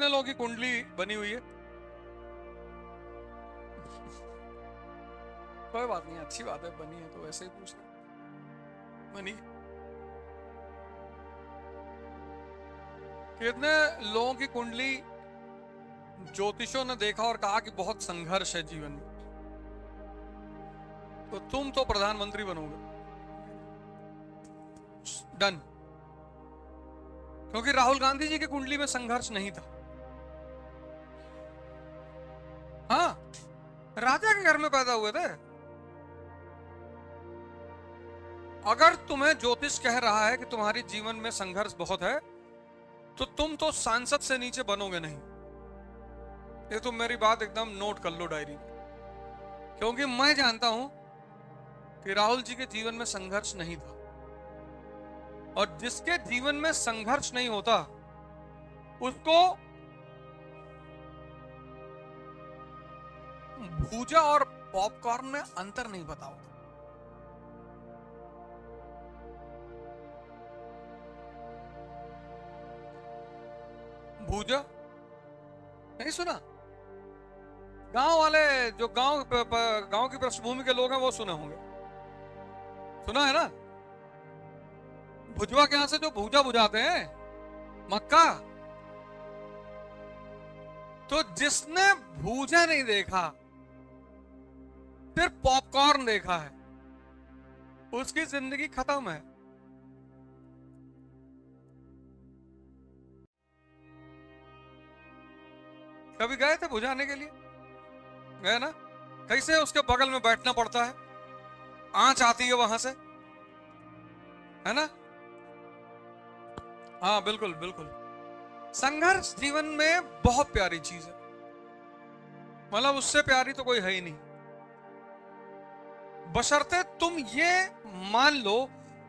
लोगों की कुंडली बनी हुई है? कोई बात नहीं, अच्छी बात है, बनी है तो वैसे ही पूछ रहे। बनी। कितने लोगों की कुंडली ज्योतिषों ने देखा और कहा कि बहुत संघर्ष है जीवन में, तो तुम तो प्रधानमंत्री बनोगे। डन। क्योंकि राहुल गांधी जी की कुंडली में संघर्ष नहीं था। हाँ, राजा के घर में पैदा हुए थे। अगर तुम्हें ज्योतिष कह रहा है कि तुम्हारे जीवन में संघर्ष बहुत है, तो तुम तो सांसद से नीचे बनोगे नहीं। ये तुम मेरी बात एकदम नोट कर लो डायरी में, क्योंकि मैं जानता हूं कि राहुल जी के जीवन में संघर्ष नहीं था। और जिसके जीवन में संघर्ष नहीं होता उसको भूजा और पॉपकॉर्न में अंतर नहीं पता होता। भूजा नहीं सुना? गांव वाले, जो गांव की पृष्ठभूमि के लोग हैं वो सुने होंगे। सुना है ना? भुजवा के यहां से जो भूजा बुझाते हैं, मक्का। तो जिसने भूजा नहीं देखा, सिर्फ पॉपकॉर्न देखा है, उसकी जिंदगी खत्म है। कभी गए थे बुझाने के लिए? गए ना? कैसे उसके बगल में बैठना पड़ता है, आंच आती है वहां से, है ना? हाँ बिल्कुल बिल्कुल। संघर्ष जीवन में बहुत प्यारी चीज है, मतलब उससे प्यारी तो कोई है ही नहीं, बशर्ते तुम ये मान लो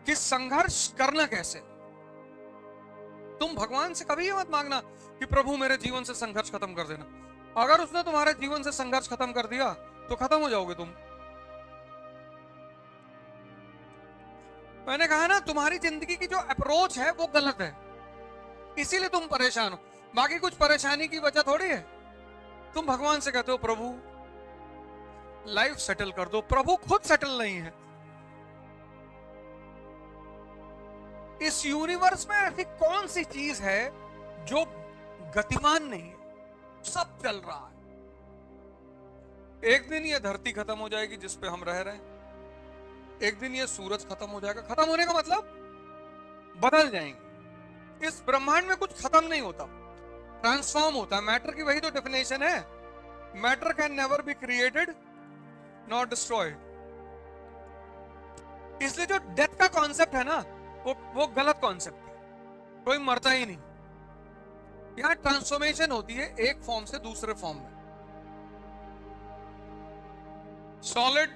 कि संघर्ष करना कैसे। तुम भगवान से कभी ये मत मांगना कि प्रभु मेरे जीवन से संघर्ष खत्म कर देना। अगर उसने तुम्हारे जीवन से संघर्ष खत्म कर दिया तो खत्म हो जाओगे तुम। मैंने कहा ना, तुम्हारी जिंदगी की जो अप्रोच है वो गलत है, इसीलिए तुम परेशान हो। बाकी कुछ परेशानी की वजह थोड़ी है। तुम भगवान से कहते हो प्रभु लाइफ सेटल कर दो, प्रभु खुद सेटल नहीं है। इस यूनिवर्स में ऐसी कौन सी चीज है जो गतिमान नहीं है? सब चल रहा है। एक दिन ये धरती खत्म हो जाएगी जिस पे हम रह रहे हैं, एक दिन ये सूरज खत्म हो जाएगा। खत्म होने का मतलब बदल जाएंगे। इस ब्रह्मांड में कुछ खत्म नहीं होता, ट्रांसफॉर्म होता है। मैटर की वही तो डेफिनेशन है, matter can never be created not destroyed. इसलिए जो डेथ का कॉन्सेप्ट है ना, वो गलत कॉन्सेप्ट है। कोई मरता ही नहीं, यहां ट्रांसफॉर्मेशन होती है एक फॉर्म से दूसरे फॉर्म में। सॉलिड,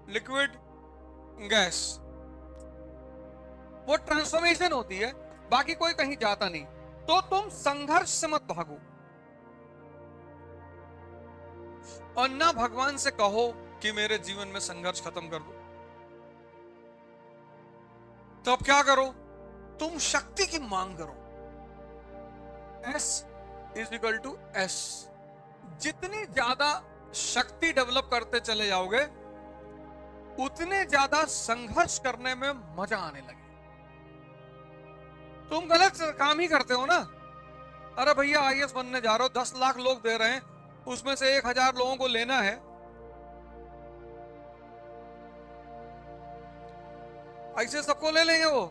लिक्विड, गैस, वो ट्रांसफॉर्मेशन होती है, बाकी कोई कहीं जाता नहीं। तो तुम संघर्ष से मत भागो, और ना भगवान से कहो कि मेरे जीवन में संघर्ष खत्म कर दो। तो अब क्या करो? तुम शक्ति की मांग करो। S is equal to S। जितनी ज्यादा शक्ति डेवलप करते चले जाओगे, उतने ज्यादा संघर्ष करने में मजा आने लगे। तुम गलत काम ही करते हो ना। अरे भैया IAS बनने जा रहे हो, 10 लाख लोग दे रहे हैं, उसमें से 1000 लोगों को लेना है, ऐसे सबको ले लेंगे वो?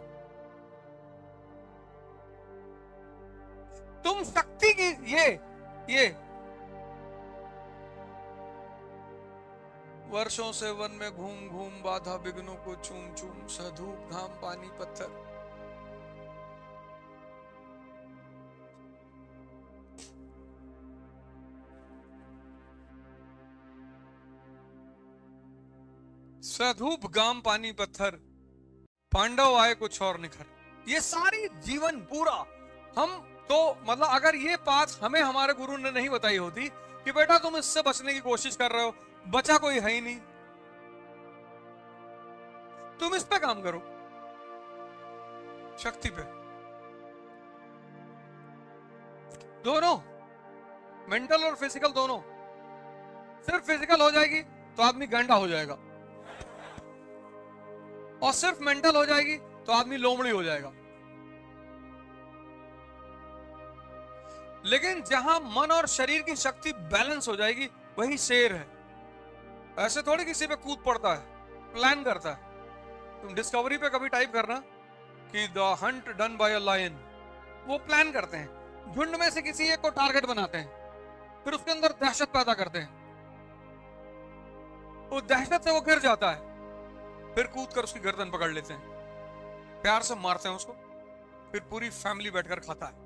तुम शक्ति की ये वर्षों से वन में घूम घूम बाधा विघ्नों को चूम चूम, सधूप घाम पानी पत्थर। सधूप घाम पानी पत्थर, पांडव आए कुछ और निखर। ये सारी जीवन पूरा हम तो, मतलब अगर ये बात हमें हमारे गुरु ने नहीं बताई होती कि बेटा तुम इससे बचने की कोशिश कर रहे हो, बचा कोई है ही नहीं, तुम इस पे काम करो, शक्ति पे। दोनों, मेंटल और फिजिकल दोनों। सिर्फ फिजिकल हो जाएगी तो आदमी गांडा हो जाएगा, और सिर्फ मेंटल हो जाएगी तो आदमी लोमड़ी हो जाएगा। लेकिन जहां मन और शरीर की शक्ति बैलेंस हो जाएगी, वही शेर है। ऐसे थोड़ी किसी पे कूद पड़ता है, प्लान करता है। तुम डिस्कवरी पे कभी टाइप करना कि the hunt done by a lion, वो प्लान करते हैं, झुंड में से किसी एक को टारगेट बनाते हैं, फिर उसके अंदर दहशत पैदा करते हैं, वो दहशत से वो गिर जाता है, फिर कूद कर उसकी गर्दन पकड़ लेते हैं, प्यार से मारते हैं उसको, फिर पूरी फैमिली बैठकर खाता है।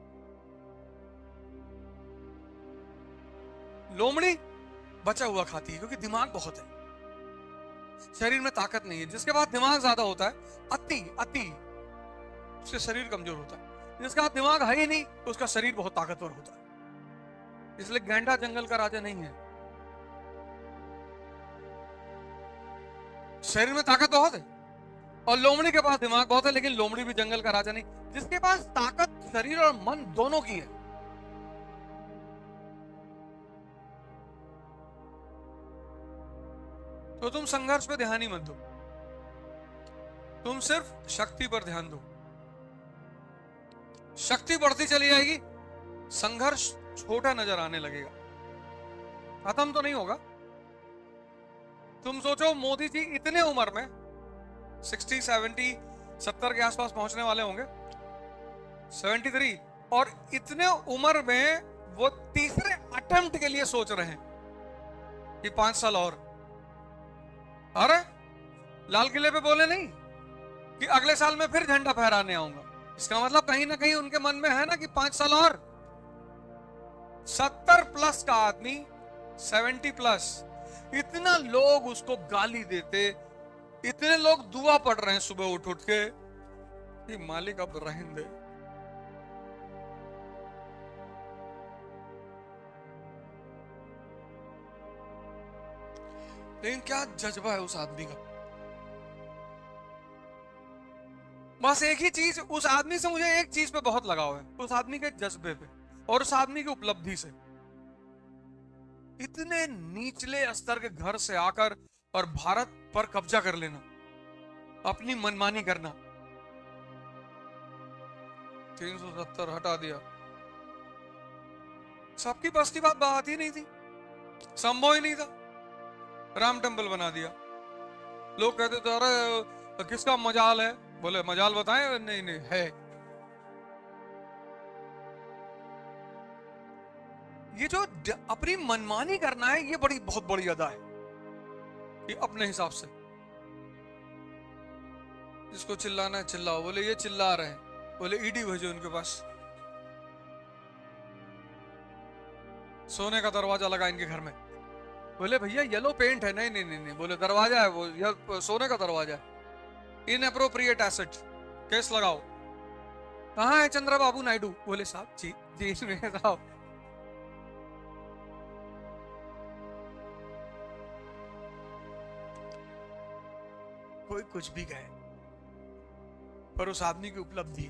लोमड़ी बचा हुआ खाती है क्योंकि दिमाग बहुत है, शरीर में ताकत नहीं है। जिसके पास दिमाग ज्यादा होता है, अति अति, उसके शरीर कमजोर होता है। जिसका पास दिमाग है ही नहीं, तो उसका शरीर बहुत ताकतवर होता है। इसलिए गैंडा जंगल का राजा नहीं है। शरीर में ताकत बहुत है और लोमड़ी के पास दिमाग बहुत है, लेकिन लोमड़ी भी जंगल का राजा नहीं। जिसके पास ताकत शरीर और मन दोनों की है, तो तुम संघर्ष पे ध्यान ही मत दो, तुम सिर्फ शक्ति पर ध्यान दो। शक्ति बढ़ती चली जाएगी, संघर्ष छोटा नजर आने लगेगा, खत्म तो नहीं होगा। तुम सोचो, मोदी जी इतने उम्र में 60, 70, 70 के आसपास पहुंचने वाले होंगे, 73, और इतने उम्र में वो तीसरे अटेम्प्ट के लिए सोच रहे हैं कि 5 साल और। अरे लाल किले पे बोले नहीं कि अगले साल में फिर झंडा फहराने आऊंगा, इसका मतलब कहीं ना कहीं उनके मन में है ना कि 5 साल और। 70 प्लस का आदमी, 70 प्लस, इतना लोग उसको गाली देते, इतने लोग दुआ पढ़ रहे हैं सुबह उठ उठ के कि मालिक अब रहने दे। लेकिन क्या जज्बा है उस आदमी का। बस एक ही चीज, उस आदमी से मुझे एक चीज पे बहुत लगाव है, उस आदमी के जज्बे पे और उस आदमी की उपलब्धि से। इतने निचले स्तर के घर से आकर और भारत पर कब्जा कर लेना, अपनी मनमानी करना। 370 हटा दिया, सबकी बस की बात ही नहीं थी, संभव ही नहीं था। राम टेम्पल बना दिया। लोग कहते थे अरे किसका मजाल है, बोले मजाल बताएं, नहीं नहीं है। ये जो अपनी मनमानी करना है, ये बहुत बड़ी अदा है कि अपने हिसाब से जिसको चिल्लाना है चिल्लाओ। बोले ये चिल्ला रहे हैं, बोले ईडी भेजो उनके पास, सोने का दरवाजा लगा इनके घर में। बोले भैया येलो पेंट है, नहीं नहीं नहीं नहीं, बोले दरवाजा है वो सोने का दरवाजा है, इनएप्रोप्रिएट एसेट, केस लगाओ। कहाँ है चंद्रबाबू नायडू? बोले साहब जेल में साहब। कोई कुछ भी कहे, पर उस आदमी की उपलब्धि